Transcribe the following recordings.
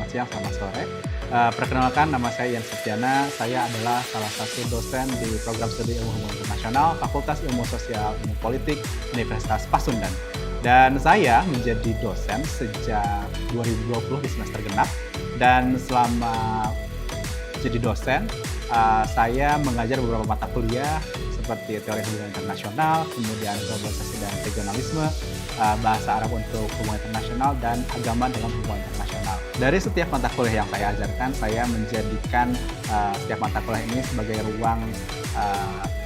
selamat siang, selamat sore. Perkenalkan, nama saya Ian Septiana. Saya adalah salah satu dosen di program studi Ilmu Hubungan Internasional Fakultas Ilmu Sosial Ilmu Politik Universitas Pasundan. Dan saya menjadi dosen sejak 2020 di semester genap. Dan selama jadi dosen, saya mengajar beberapa mata kuliah seperti teori hubungan internasional, kemudian globalisasi dan regionalisme, bahasa Arab untuk hubungan internasional, dan agama dalam hubungan internasional. Dari setiap mata kuliah yang saya ajarkan, saya menjadikan setiap mata kuliah ini sebagai ruang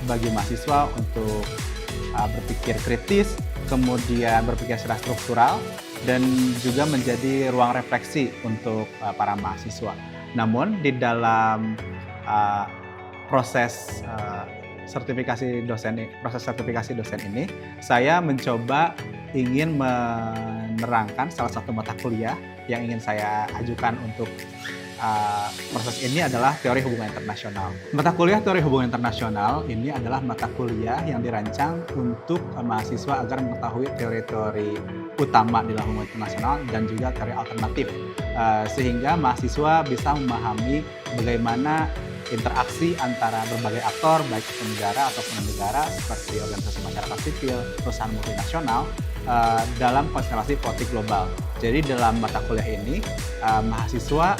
bagi mahasiswa untuk berpikir kritis, kemudian berpikir secara struktural, dan juga menjadi ruang refleksi untuk para mahasiswa. Namun di dalam proses sertifikasi dosen ini, saya mencoba ingin menerangkan salah satu mata kuliah yang ingin saya ajukan untuk proses ini adalah teori hubungan internasional. Mata kuliah teori hubungan internasional ini adalah mata kuliah yang dirancang untuk mahasiswa agar mengetahui teori-teori utama di dalam hubungan internasional dan juga teori alternatif, sehingga mahasiswa bisa memahami bagaimana interaksi antara berbagai aktor, baik itu negara ataupun negara seperti organisasi masyarakat sipil, perusahaan multinasional, dalam konstelasi politik global. Jadi dalam mata kuliah ini, mahasiswa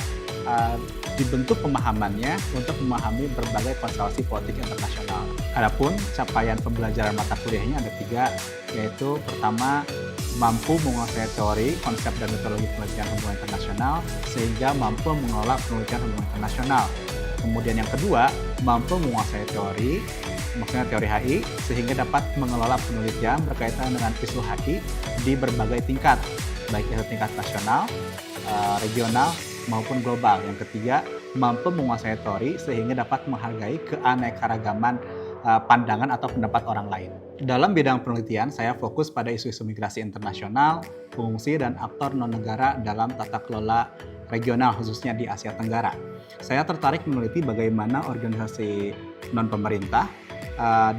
dibentuk pemahamannya untuk memahami berbagai konstelasi politik internasional. Adapun capaian pembelajaran mata kuliahnya ada 3, yaitu pertama, mampu menguasai teori, konsep, dan metodologi penelitian hubungan internasional sehingga mampu mengelola penelitian hubungan internasional. Kemudian yang kedua, mampu menguasai teori, maksudnya teori HI, sehingga dapat mengelola penelitian berkaitan dengan isu HI di berbagai tingkat, baik itu tingkat nasional, regional, maupun global. Yang ketiga, mampu menguasai teori sehingga dapat menghargai keanekaragaman pandangan atau pendapat orang lain. Dalam bidang penelitian, saya fokus pada isu-isu migrasi internasional, fungsi dan aktor non-negara dalam tata kelola regional, khususnya di Asia Tenggara. Saya tertarik meneliti bagaimana organisasi non-pemerintah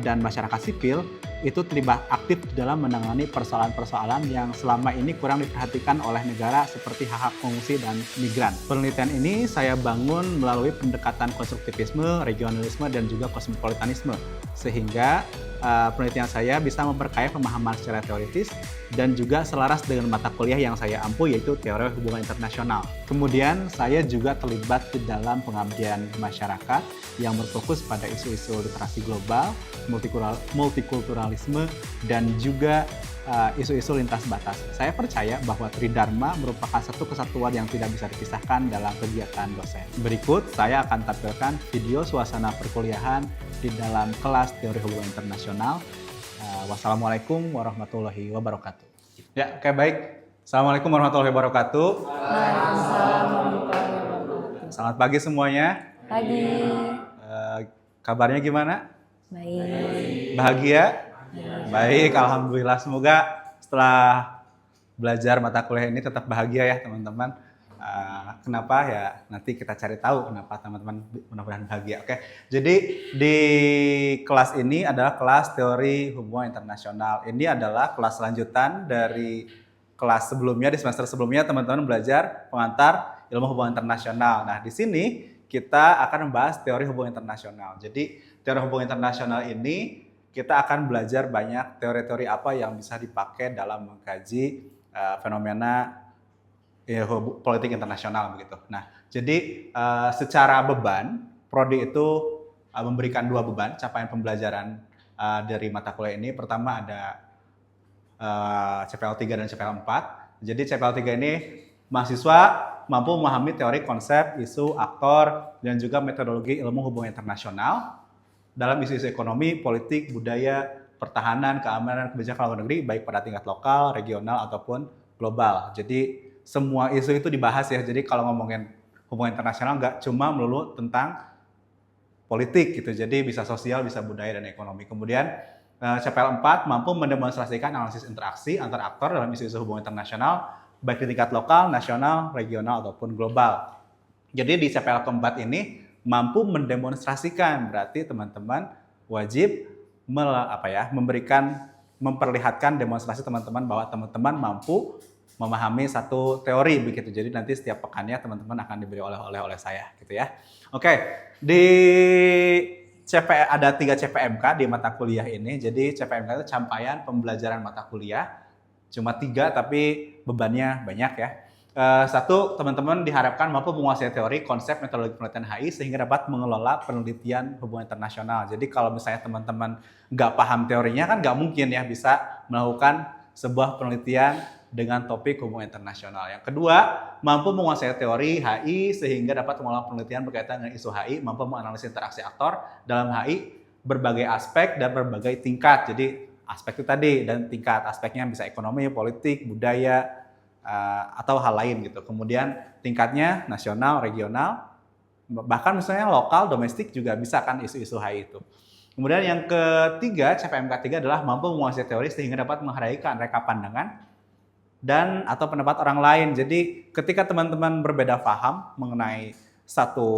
dan masyarakat sipil itu terlibat aktif dalam menangani persoalan-persoalan yang selama ini kurang diperhatikan oleh negara seperti hak-hak pengungsi dan migran. Penelitian ini saya bangun melalui pendekatan konstruktivisme, regionalisme, dan juga kosmopolitanisme, sehingga penelitian saya bisa memperkaya pemahaman secara teoritis dan juga selaras dengan mata kuliah yang saya ampu, yaitu teori hubungan internasional. Kemudian saya juga terlibat di dalam pengabdian masyarakat yang berfokus pada isu-isu literasi global, multikulturalisme, dan juga isu-isu lintas batas. Saya percaya bahwa Tridharma merupakan satu kesatuan yang tidak bisa dipisahkan dalam kegiatan dosen. Berikut saya akan tampilkan video suasana perkuliahan di dalam kelas teori hubungan internasional. Wassalamualaikum warahmatullahi wabarakatuh. Ya, oke, baik. Assalamualaikum warahmatullahi wabarakatuh. Waalaikumsalam warahmatullahi wabarakatuh. Selamat pagi semuanya. Pagi. Kabarnya gimana? Baik. Bahagia? Baik, alhamdulillah. Semoga setelah belajar mata kuliah ini tetap bahagia ya teman-teman. Kenapa ya? Nanti kita cari tahu kenapa teman-teman mudah-mudahan bahagia. Oke. Jadi di kelas ini adalah kelas teori hubungan internasional. Ini adalah kelas lanjutan dari kelas sebelumnya. Di semester sebelumnya teman-teman belajar pengantar ilmu hubungan internasional. Nah, di sini kita akan membahas teori hubungan internasional. Jadi teori hubungan internasional ini kita akan belajar banyak teori-teori apa yang bisa dipakai dalam mengkaji fenomena politik internasional begitu. Nah, jadi secara beban, prodi itu memberikan 2 beban capaian pembelajaran dari mata kuliah ini. Pertama ada CPL 3 dan CPL 4. Jadi CPL 3 ini mahasiswa mampu memahami teori, konsep, isu, aktor, dan juga metodologi ilmu hubungan internasional dalam isu-isu ekonomi, politik, budaya, pertahanan, keamanan, kebijakan luar negeri, baik pada tingkat lokal, regional, ataupun global. Jadi semua isu itu dibahas ya. Jadi kalau ngomongin hubungan internasional nggak cuma melulu tentang politik gitu. Jadi bisa sosial, bisa budaya, dan ekonomi. Kemudian CPL 4 mampu mendemonstrasikan analisis interaksi antar aktor dalam isu-isu hubungan internasional, baik di tingkat lokal, nasional, regional, ataupun global. Jadi di CPL keempat ini mampu mendemonstrasikan, berarti teman-teman wajib memperlihatkan demonstrasi teman-teman bahwa teman-teman mampu memahami satu teori begitu. Jadi nanti setiap pekannya teman-teman akan diberi oleh-oleh oleh saya gitu ya. Oke, di ada 3 CPMK di mata kuliah ini. Jadi CPMK itu capaian pembelajaran mata kuliah. Cuma 3 tapi bebannya banyak ya. Satu, teman-teman diharapkan mampu menguasai teori, konsep, metodologi penelitian HI sehingga dapat mengelola penelitian hubungan internasional. Jadi kalau misalnya teman-teman nggak paham teorinya kan nggak mungkin ya bisa melakukan sebuah penelitian dengan topik hubungan internasional. Yang kedua, mampu menguasai teori HI sehingga dapat mengelola penelitian berkaitan dengan isu HI, mampu menganalisis interaksi aktor dalam HI berbagai aspek dan berbagai tingkat. Jadi aspek itu tadi dan tingkat aspeknya bisa ekonomi, politik, budaya, atau hal lain gitu. Kemudian tingkatnya nasional, regional, bahkan misalnya lokal, domestik juga bisa kan isu-isu HI itu. Kemudian yang ketiga, CPMK 3 adalah mampu menguasai teori sehingga dapat menghargai reka pandangan dan atau pendapat orang lain. Jadi ketika teman-teman berbeda paham mengenai satu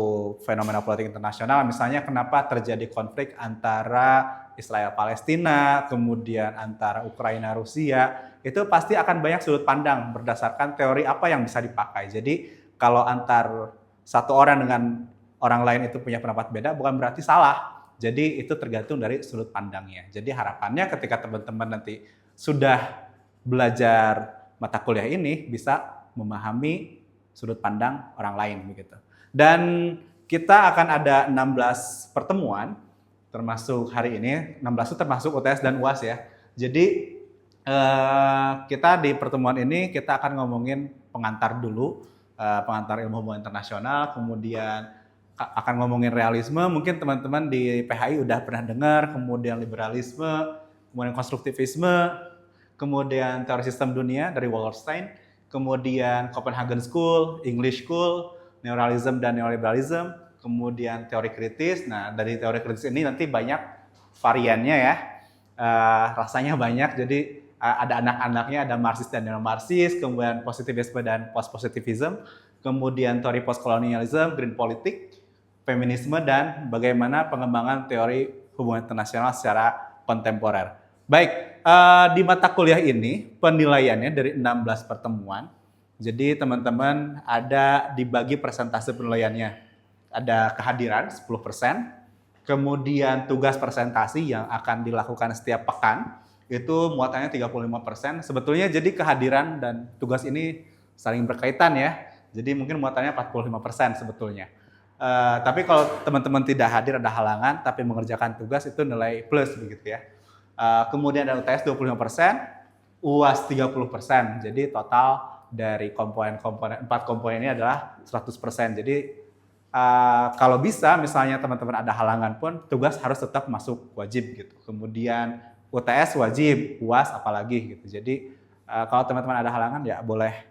fenomena politik internasional, misalnya kenapa terjadi konflik antara Israel Palestina, kemudian antara Ukraina Rusia, itu pasti akan banyak sudut pandang berdasarkan teori apa yang bisa dipakai. Jadi kalau antar satu orang dengan orang lain itu punya pendapat beda bukan berarti salah. Jadi itu tergantung dari sudut pandangnya. Jadi harapannya ketika teman-teman nanti sudah belajar mata kuliah ini bisa memahami sudut pandang orang lain begitu. Dan kita akan ada 16 pertemuan termasuk hari ini, 16 itu termasuk UTS dan UAS ya. Jadi kita di pertemuan ini kita akan ngomongin pengantar dulu, pengantar ilmu hubungan internasional, kemudian akan ngomongin realisme, mungkin teman-teman di PHI udah pernah dengar, kemudian liberalisme, kemudian konstruktivisme, kemudian teori sistem dunia dari Wallerstein, kemudian Copenhagen School, English School, neoliberalism dan neoliberalism, kemudian teori kritis. Nah, dari teori kritis ini nanti banyak variannya ya, rasanya banyak, jadi ada anak-anaknya, ada Marxis dan neo-Marxis, kemudian positivisme dan post-positivism, kemudian teori post-colonialism, green politik, feminisme, dan bagaimana pengembangan teori hubungan internasional secara kontemporer. Baik, di mata kuliah ini penilaiannya dari 16 pertemuan, jadi teman-teman ada dibagi persentase penilaiannya. Ada kehadiran 10%, kemudian tugas presentasi yang akan dilakukan setiap pekan, itu muatannya 35%. Sebetulnya jadi kehadiran dan tugas ini saling berkaitan ya. Jadi mungkin muatannya 45% sebetulnya. Tapi kalau teman-teman tidak hadir ada halangan tapi mengerjakan tugas itu nilai plus begitu ya. Kemudian ada UTS 25%, UAS 30%. Jadi total dari komponen 4 komponen ini adalah 100%. Jadi kalau bisa misalnya teman-teman ada halangan pun tugas harus tetap masuk wajib gitu. Kemudian UTS wajib, UAS apalagi gitu. Jadi kalau teman-teman ada halangan ya boleh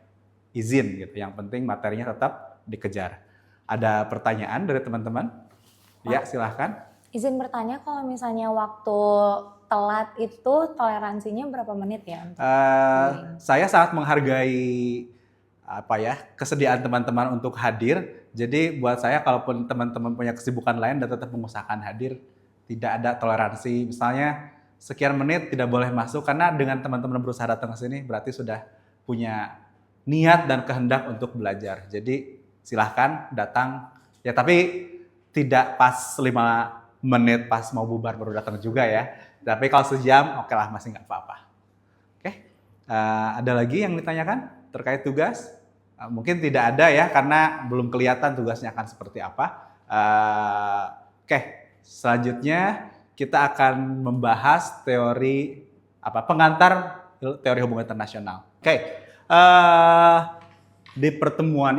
izin gitu. Yang penting materinya tetap dikejar. Ada pertanyaan dari teman-teman? Ya, silahkan. Izin bertanya, kalau misalnya waktu telat itu toleransinya berapa menit ya? Saya sangat menghargai kesediaan teman-teman untuk hadir. Jadi buat saya kalaupun teman-teman punya kesibukan lain dan tetap mengusahakan hadir, tidak ada toleransi. Misalnya sekian menit tidak boleh masuk karena dengan teman-teman berusaha datang ke sini berarti sudah punya niat dan kehendak untuk belajar. Jadi silahkan datang. Ya tapi tidak pas 5 menit pas mau bubar baru datang juga ya. Tapi kalau sejam oke lah masih nggak apa-apa. Oke, ada lagi yang ditanyakan terkait tugas? Mungkin tidak ada ya karena belum kelihatan tugasnya akan seperti apa. Oke, selanjutnya kita akan membahas teori pengantar teori hubungan internasional. Oke, di pertemuan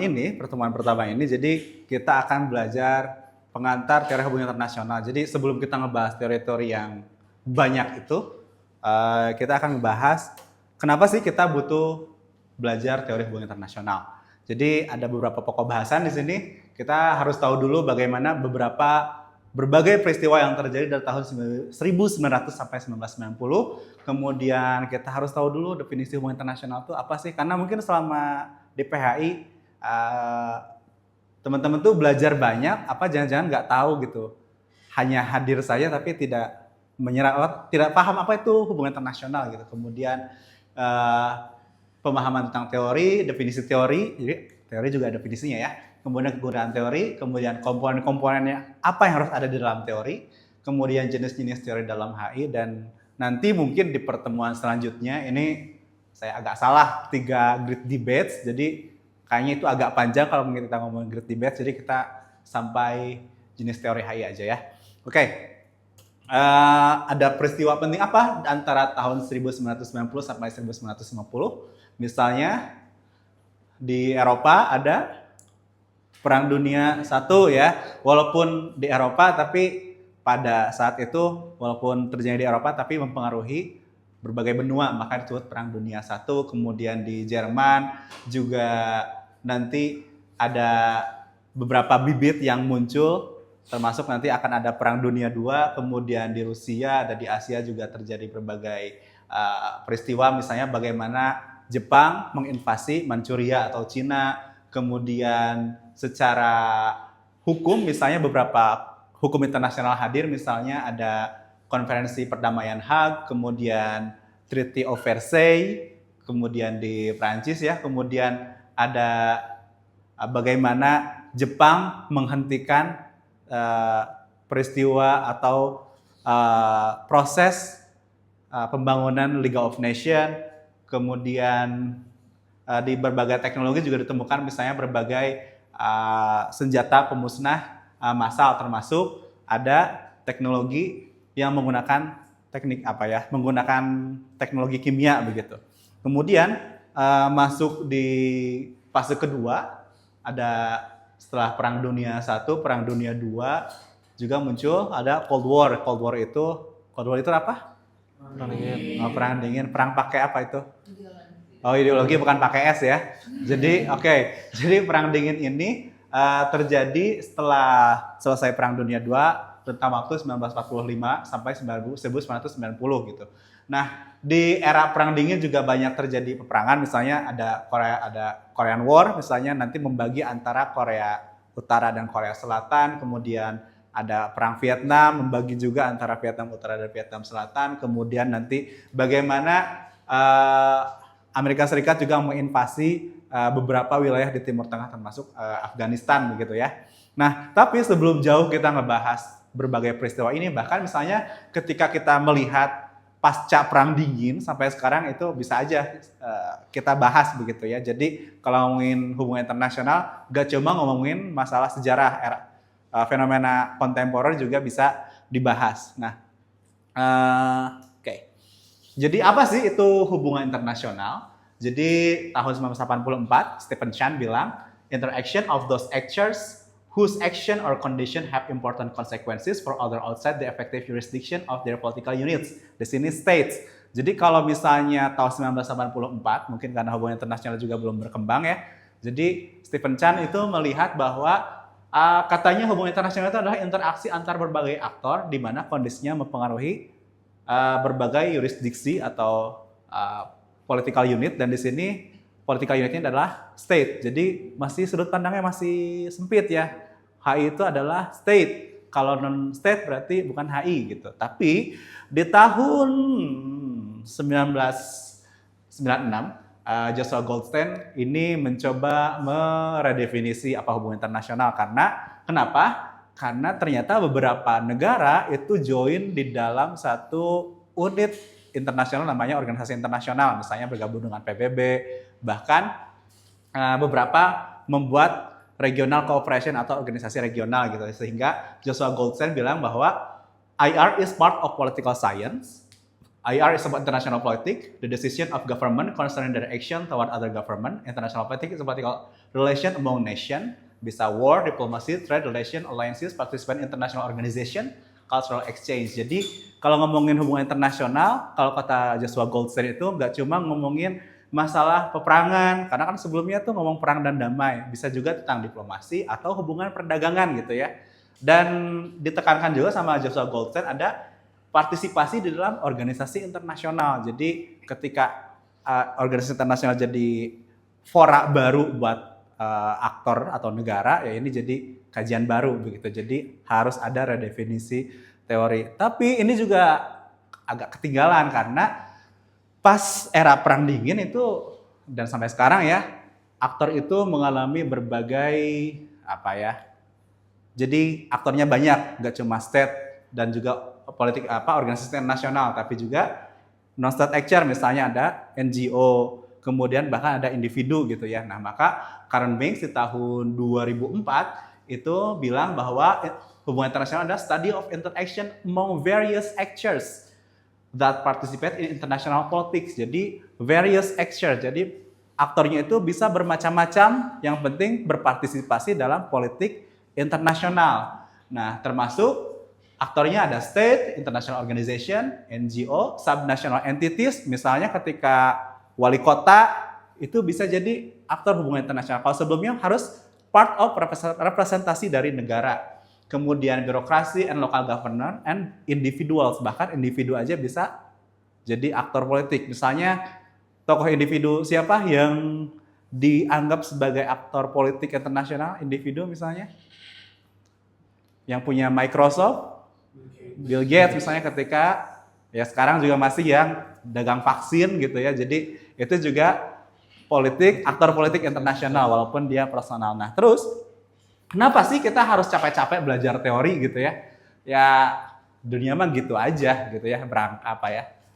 pertama ini, jadi kita akan belajar pengantar teori hubungan internasional. Jadi sebelum kita ngebahas teori-teori yang banyak itu, kita akan membahas kenapa sih kita butuh belajar teori hubungan internasional. Jadi ada beberapa pokok bahasan di sini. Kita harus tahu dulu bagaimana berbagai peristiwa yang terjadi dari tahun 1900 sampai 1990. Kemudian kita harus tahu dulu definisi hubungan internasional itu apa sih? Karena mungkin selama di PHI teman-teman tuh belajar banyak, jangan-jangan nggak tahu gitu. Hanya hadir saja tapi tidak tidak paham apa itu hubungan internasional gitu. Kemudian pemahaman tentang teori, definisi teori, jadi teori juga ada definisinya ya. Kemudian kegunaan teori, kemudian komponen-komponennya apa yang harus ada di dalam teori, kemudian jenis-jenis teori dalam HI, dan nanti mungkin di pertemuan selanjutnya ini saya agak salah 3 grid debates, jadi kayaknya itu agak panjang kalau kita ngomongin grid debates, jadi kita sampai jenis teori HI aja ya. Oke. Ada peristiwa penting apa antara tahun 1990 sampai 1950? Misalnya di Eropa ada Perang Dunia I ya, walaupun di Eropa tapi pada saat itu walaupun terjadi di Eropa tapi mempengaruhi berbagai benua, maka disebut Perang Dunia I. Kemudian di Jerman juga nanti ada beberapa bibit yang muncul, termasuk nanti akan ada Perang Dunia II, kemudian di Rusia dan di Asia juga terjadi berbagai peristiwa, misalnya bagaimana Jepang menginvasi Manchuria atau Cina, kemudian secara hukum misalnya beberapa hukum internasional hadir, misalnya ada konferensi perdamaian Hague, kemudian Treaty of Versailles, kemudian di Prancis ya, kemudian ada bagaimana Jepang menghentikan peristiwa atau proses pembangunan League of Nations, kemudian di berbagai teknologi juga ditemukan misalnya berbagai senjata pemusnah massal, termasuk ada teknologi yang menggunakan menggunakan teknologi kimia begitu. Kemudian masuk di fase kedua, ada setelah Perang Dunia I, Perang Dunia II juga muncul ada Cold War. Cold War itu apa? Perang dingin. Perang pakai apa itu? Ideologi bukan pakai S ya. Jadi jadi Perang Dingin ini terjadi setelah selesai Perang Dunia II, rentang waktu 1945 sampai 1990 gitu. Nah, di era Perang Dingin juga banyak terjadi peperangan, misalnya ada Korean War, misalnya nanti membagi antara Korea Utara dan Korea Selatan, kemudian ada Perang Vietnam, membagi juga antara Vietnam Utara dan Vietnam Selatan, kemudian nanti bagaimana Amerika Serikat juga menginvasi beberapa wilayah di Timur Tengah termasuk Afghanistan begitu ya. Nah, tapi sebelum jauh kita ngebahas berbagai peristiwa ini, bahkan misalnya ketika kita melihat pasca Perang Dingin sampai sekarang itu bisa aja kita bahas begitu ya. Jadi kalau ngomongin hubungan internasional, gak cuma ngomongin masalah sejarah, fenomena kontemporer juga bisa dibahas. Nah, jadi apa sih itu hubungan internasional? Jadi tahun 1984, Stephen Chan bilang, interaction of those actors whose action or condition have important consequences for other outside the effective jurisdiction of their political units. Di sini states. Jadi kalau misalnya tahun 1984, mungkin karena hubungan internasional juga belum berkembang ya. Jadi Stephen Chan itu melihat bahwa katanya hubungan internasional itu adalah interaksi antar berbagai aktor di mana kondisinya mempengaruhi berbagai yurisdiksi atau political unit, dan di sini political unitnya adalah state. Jadi masih sudut pandangnya masih sempit ya. HI itu adalah state. Kalau non state berarti bukan HI gitu. Tapi di tahun 1996 Joshua Goldstein ini mencoba meredefinisi apa hubungan internasional. Kenapa? Karena ternyata beberapa negara itu join di dalam satu unit internasional namanya organisasi internasional, misalnya bergabung dengan PBB, bahkan beberapa membuat regional cooperation atau organisasi regional gitu. Sehingga Joshua Goldstein bilang bahwa IR is part of political science. IR is about international politics, the decision of government concerning their action toward other government. International politics is about relation among nations. Bisa war, diplomacy, trade relation, alliances, participant international organization, cultural exchange. Jadi kalau ngomongin hubungan internasional, kalau kata Joshua Goldstein itu nggak cuma ngomongin masalah peperangan, karena kan sebelumnya tuh ngomong perang dan damai, bisa juga tentang diplomasi atau hubungan perdagangan gitu ya. Dan ditekankan juga sama Joshua Goldstein ada partisipasi di dalam organisasi internasional. Jadi ketika organisasi internasional jadi fora baru buat aktor atau negara, ya ini jadi kajian baru begitu. Jadi harus ada redefinisi teori. Tapi ini juga agak ketinggalan karena pas era Perang Dingin itu dan sampai sekarang ya, aktor itu mengalami berbagai jadi aktornya banyak, nggak cuma state dan juga politik organisasi nasional, tapi juga non-state actor, misalnya ada NGO, kemudian bahkan ada individu gitu ya. Nah, maka Karen Banks di tahun 2004 itu bilang bahwa hubungan internasional adalah study of interaction among various actors that participate in international politics. Jadi various actors, jadi aktornya itu bisa bermacam-macam, yang penting berpartisipasi dalam politik internasional. Nah, termasuk aktornya ada state, international organization, NGO, subnational entities. Misalnya ketika wali kota itu bisa jadi aktor hubungan internasional. Kalau sebelumnya harus part of representasi dari negara. Kemudian birokrasi and local government and individuals. Bahkan individu aja bisa jadi aktor politik. Misalnya tokoh individu siapa yang dianggap sebagai aktor politik internasional, individu misalnya? Yang punya Microsoft, Bill Gates misalnya, ketika ya sekarang juga masih yang dagang vaksin gitu ya. Jadi itu juga aktor politik internasional walaupun dia personal. Nah, terus kenapa sih kita harus capek-capek belajar teori gitu ya? Ya dunia mah gitu aja gitu ya,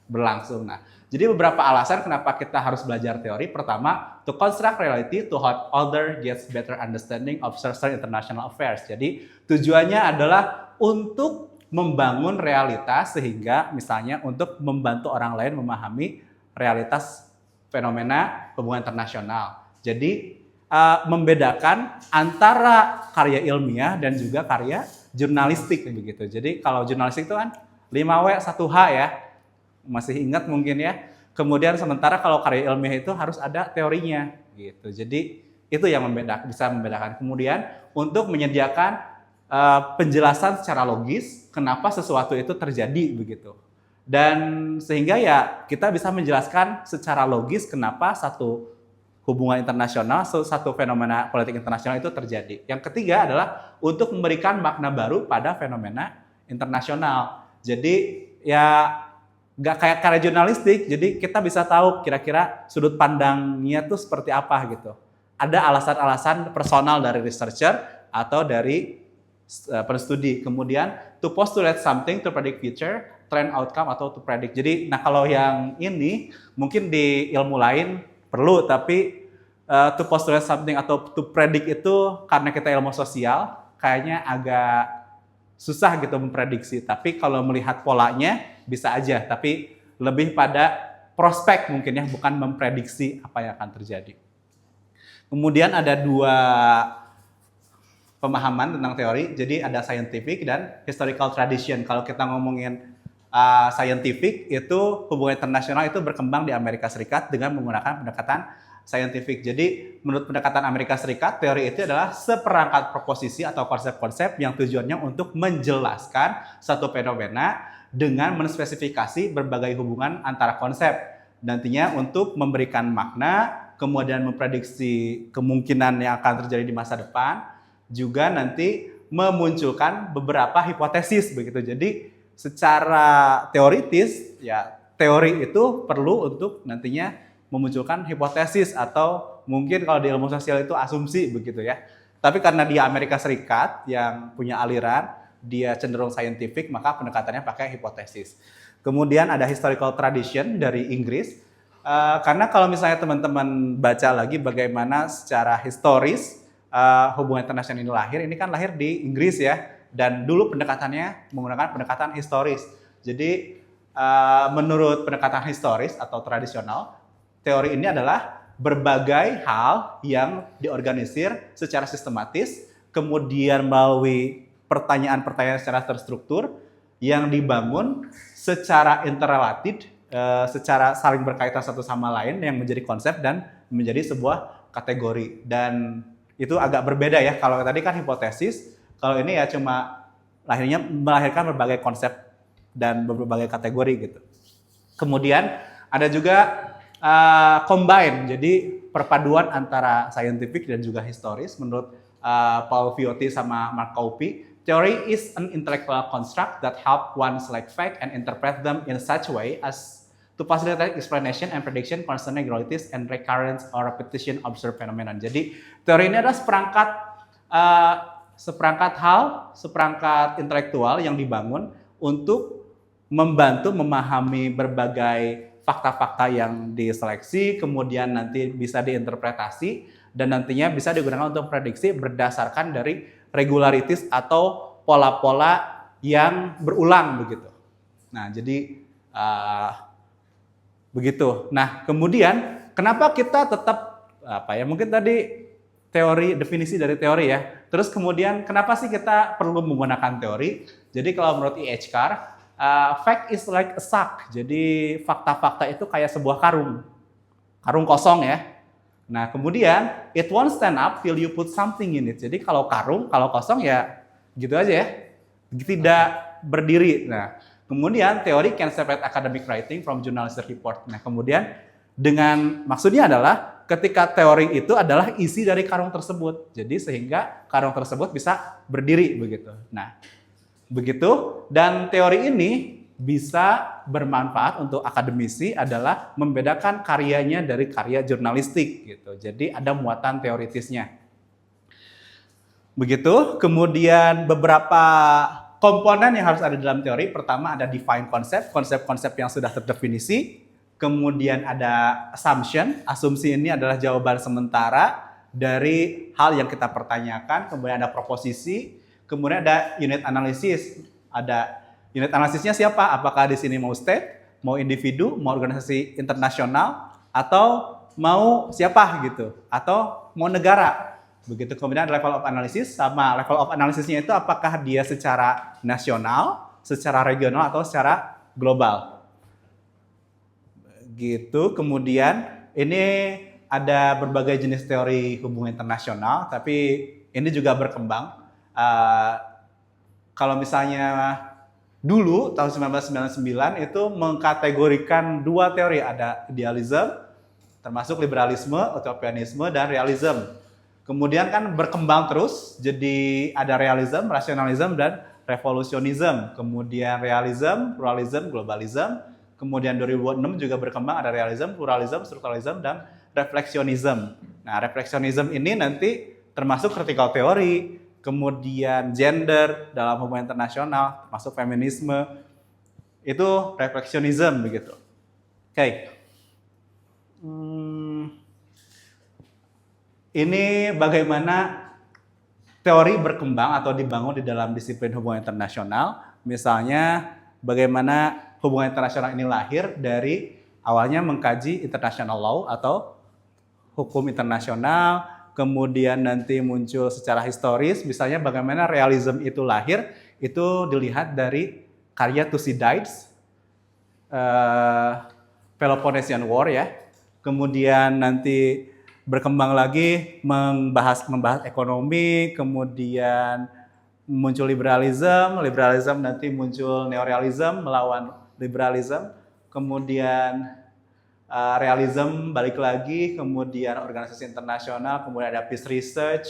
berlangsung. Nah, jadi beberapa alasan kenapa kita harus belajar teori. Pertama, to construct reality to help other gets better understanding of certain international affairs. Jadi tujuannya adalah untuk membangun realitas, sehingga misalnya untuk membantu orang lain memahami realitas fenomena hubungan internasional. Jadi membedakan antara karya ilmiah dan juga karya jurnalistik begitu. Jadi kalau jurnalistik itu kan 5W 1H ya, masih ingat mungkin ya. Kemudian sementara kalau karya ilmiah itu harus ada teorinya gitu. Jadi itu yang bisa membedakan. Kemudian untuk menyediakan penjelasan secara logis kenapa sesuatu itu terjadi begitu. Dan sehingga ya kita bisa menjelaskan secara logis kenapa satu hubungan internasional, satu fenomena politik internasional itu terjadi. Yang ketiga adalah untuk memberikan makna baru pada fenomena internasional. Jadi ya nggak kayak karya jurnalistik, jadi kita bisa tahu kira-kira sudut pandangnya tuh seperti apa gitu. Ada alasan-alasan personal dari researcher atau dari penstudi. Kemudian to postulate something to predict future, trend outcome atau to predict. Jadi, nah kalau yang ini mungkin di ilmu lain perlu, tapi to postulate something atau to predict itu karena kita ilmu sosial kayaknya agak susah gitu memprediksi. Tapi kalau melihat polanya bisa aja, tapi lebih pada prospek mungkin ya, bukan memprediksi apa yang akan terjadi. Kemudian ada dua pemahaman tentang teori, jadi ada scientific dan historical tradition. Kalau kita ngomongin scientific, itu hubungan internasional itu berkembang di Amerika Serikat dengan menggunakan pendekatan scientific. Jadi menurut pendekatan Amerika Serikat, teori itu adalah seperangkat proposisi atau konsep-konsep yang tujuannya untuk menjelaskan satu fenomena dengan menspesifikasi berbagai hubungan antara konsep. Nantinya untuk memberikan makna, kemudian memprediksi kemungkinan yang akan terjadi di masa depan, juga nanti memunculkan beberapa hipotesis begitu. Jadi secara teoritis ya, teori itu perlu untuk nantinya memunculkan hipotesis atau mungkin kalau di ilmu sosial itu asumsi begitu ya. Tapi karena dia Amerika Serikat yang punya aliran, dia cenderung scientific, maka pendekatannya pakai hipotesis. Kemudian ada historical tradition dari Inggris. Karena kalau misalnya teman-teman baca lagi bagaimana secara historis hubungan internasional ini kan lahir di Inggris ya, dan dulu pendekatannya menggunakan pendekatan historis. Jadi menurut pendekatan historis atau tradisional, teori ini adalah berbagai hal yang diorganisir secara sistematis, kemudian melalui pertanyaan-pertanyaan secara terstruktur yang dibangun secara interrelated, secara saling berkaitan satu sama lain yang menjadi konsep dan menjadi sebuah kategori. Dan itu agak berbeda ya, kalau tadi kan hipotesis, kalau ini ya cuma melahirkan berbagai konsep dan berbagai kategori gitu. Kemudian ada juga combine, jadi perpaduan antara scientific dan juga historis. Menurut Paul Viotti sama Mark Kauppi, theory is an intellectual construct that help one select fact and interpret them in such way as to facilitate explanation and prediction concerning realities and recurrence or repetition observed phenomenon. Jadi teori ini adalah seperangkat intelektual yang dibangun untuk membantu memahami berbagai fakta-fakta yang diseleksi, kemudian nanti bisa diinterpretasi, dan nantinya bisa digunakan untuk prediksi berdasarkan dari regularities atau pola-pola yang berulang begitu. Nah, jadi begitu. Nah, kemudian kenapa kita tetap mungkin tadi definisi dari teori ya. Terus kemudian kenapa sih kita perlu menggunakan teori? Jadi kalau menurut E.H. Carr, fact is like a sack. Jadi fakta-fakta itu kayak sebuah karung kosong ya. Nah, kemudian it won't stand up till you put something in it. Jadi kalau kosong ya gitu aja ya. Tidak berdiri. Nah, kemudian teori can separate academic writing from journalistic report. Nah, kemudian maksudnya adalah ketika teori itu adalah isi dari karung tersebut. Jadi sehingga karung tersebut bisa berdiri begitu. Nah, begitu, dan teori ini bisa bermanfaat untuk akademisi adalah membedakan karyanya dari karya jurnalistik gitu. Jadi ada muatan teoritisnya. Begitu, kemudian beberapa komponen yang harus ada dalam teori. Pertama ada define concept, konsep-konsep yang sudah terdefinisi. Kemudian ada assumption, asumsi ini adalah jawaban sementara dari hal yang kita pertanyakan. Kemudian ada proposisi, kemudian ada unit analysis. Ada unit analisisnya siapa? Apakah di sini mau state, mau individu, mau organisasi internasional, atau mau siapa gitu, atau mau negara. Begitu. Kemudian level of analysis, sama level of analysisnya itu apakah dia secara nasional, secara regional, atau secara global. Gitu. Kemudian ini ada berbagai jenis teori hubungan internasional, tapi ini juga berkembang. Kalau misalnya dulu tahun 1999 itu mengkategorikan dua teori, ada idealism, termasuk liberalisme, utopianisme, dan realism. Kemudian kan berkembang terus, jadi ada realism, rasionalism, dan revolusionism. Kemudian realism, pluralism, globalism. Kemudian 2006 juga berkembang, ada realism, pluralism, strukturalism, dan refleksionism. Nah, refleksionism ini nanti termasuk critical theory, kemudian gender dalam hubungan internasional, termasuk feminisme, itu refleksionism begitu. Oke. Ini bagaimana teori berkembang atau dibangun di dalam disiplin hubungan internasional. Misalnya bagaimana hubungan internasional ini lahir dari awalnya mengkaji international law atau hukum internasional, kemudian nanti muncul secara historis, misalnya bagaimana realism itu lahir, itu dilihat dari karya Thucydides, Peloponnesian War ya. Kemudian nanti berkembang lagi membahas ekonomi, kemudian muncul liberalism nanti muncul neorealism melawan liberalism, kemudian realism balik lagi, kemudian organisasi internasional, kemudian ada peace research,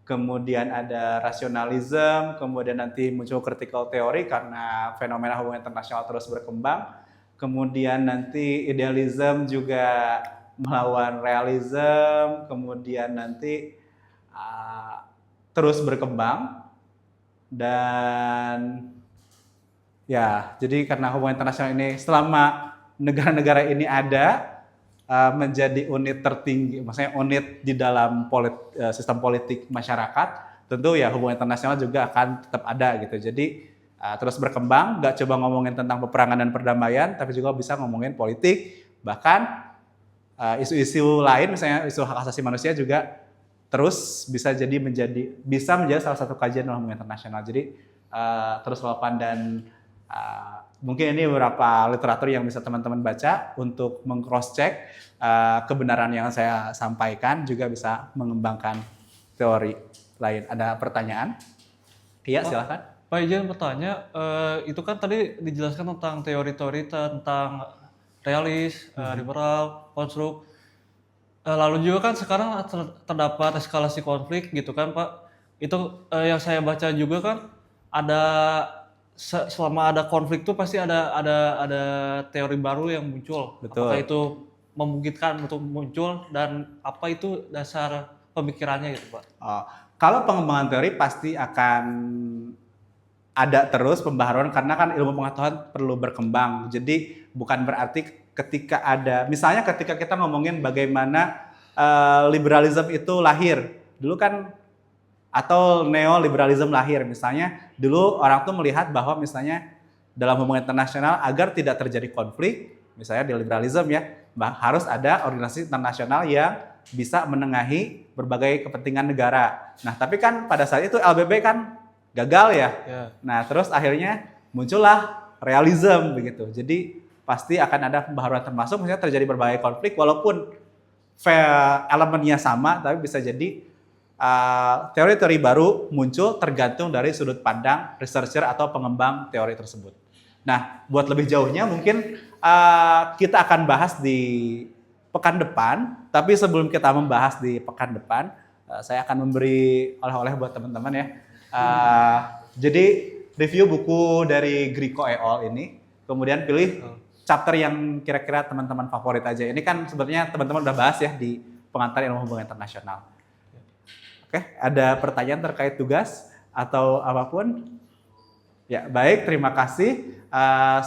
kemudian ada rasionalism, kemudian nanti muncul critical theory karena fenomena hubungan internasional terus berkembang, kemudian nanti idealism juga melawan realism, kemudian nanti terus berkembang, dan ya jadi karena hubungan internasional ini selama negara-negara ini ada menjadi unit tertinggi, maksudnya unit di dalam sistem politik masyarakat, tentu ya hubungan internasional juga akan tetap ada gitu. Jadi terus berkembang, nggak coba ngomongin tentang peperangan dan perdamaian, tapi juga bisa ngomongin politik, bahkan isu-isu lain, misalnya isu hak asasi manusia juga terus bisa menjadi salah satu kajian dalam hubungan internasional. Jadi terus relevan, dan mungkin ini beberapa literatur yang bisa teman-teman baca untuk meng-cross-check kebenaran yang saya sampaikan, juga bisa mengembangkan teori lain. Ada pertanyaan? Iya, silakan. Pak izin bertanya, itu kan tadi dijelaskan tentang teori-teori tentang realis, liberal, konstruk. Lalu juga kan sekarang terdapat eskalasi konflik gitu kan Pak. Itu yang saya baca juga kan ada selama ada konflik tuh pasti ada teori baru yang muncul. Betul. Apakah itu memungkinkan untuk muncul dan apa itu dasar pemikirannya gitu Pak? Oh, kalau pengembangan teori pasti akan ada terus pembaharuan karena kan ilmu pengetahuan perlu berkembang. Jadi bukan berarti ketika ada, misalnya ketika kita ngomongin bagaimana liberalisme itu lahir. Dulu kan atau neoliberalisme lahir. Misalnya dulu orang tuh melihat bahwa misalnya dalam hubungan internasional agar tidak terjadi konflik, misalnya di liberalisme ya, harus ada organisasi internasional yang bisa menengahi berbagai kepentingan negara. Nah, tapi kan pada saat itu LBB kan gagal ya. Nah, terus akhirnya muncullah realisme begitu. Jadi pasti akan ada pembaharuan termasuk misalnya terjadi berbagai konflik walaupun elemennya sama, tapi bisa jadi teori-teori baru muncul tergantung dari sudut pandang researcher atau pengembang teori tersebut. Nah, buat lebih jauhnya mungkin kita akan bahas di pekan depan, tapi sebelum kita membahas di pekan depan, saya akan memberi oleh-oleh buat teman-teman ya. Jadi review buku dari Grieco et al. Ini, kemudian pilih chapter yang kira-kira teman-teman favorit aja. Ini kan sebenarnya teman-teman udah bahas ya di pengantar ilmu hubungan internasional. Oke, ada pertanyaan terkait tugas atau apapun? Ya, baik, terima kasih.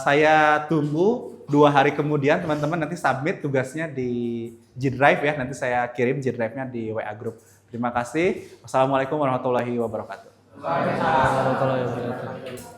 Saya tunggu 2 hari kemudian teman-teman nanti submit tugasnya di G-Drive ya. Nanti saya kirim G-Drive-nya di WA Group. Terima kasih. Wassalamualaikum warahmatullahi wabarakatuh. Warahmatullahi wabarakatuh.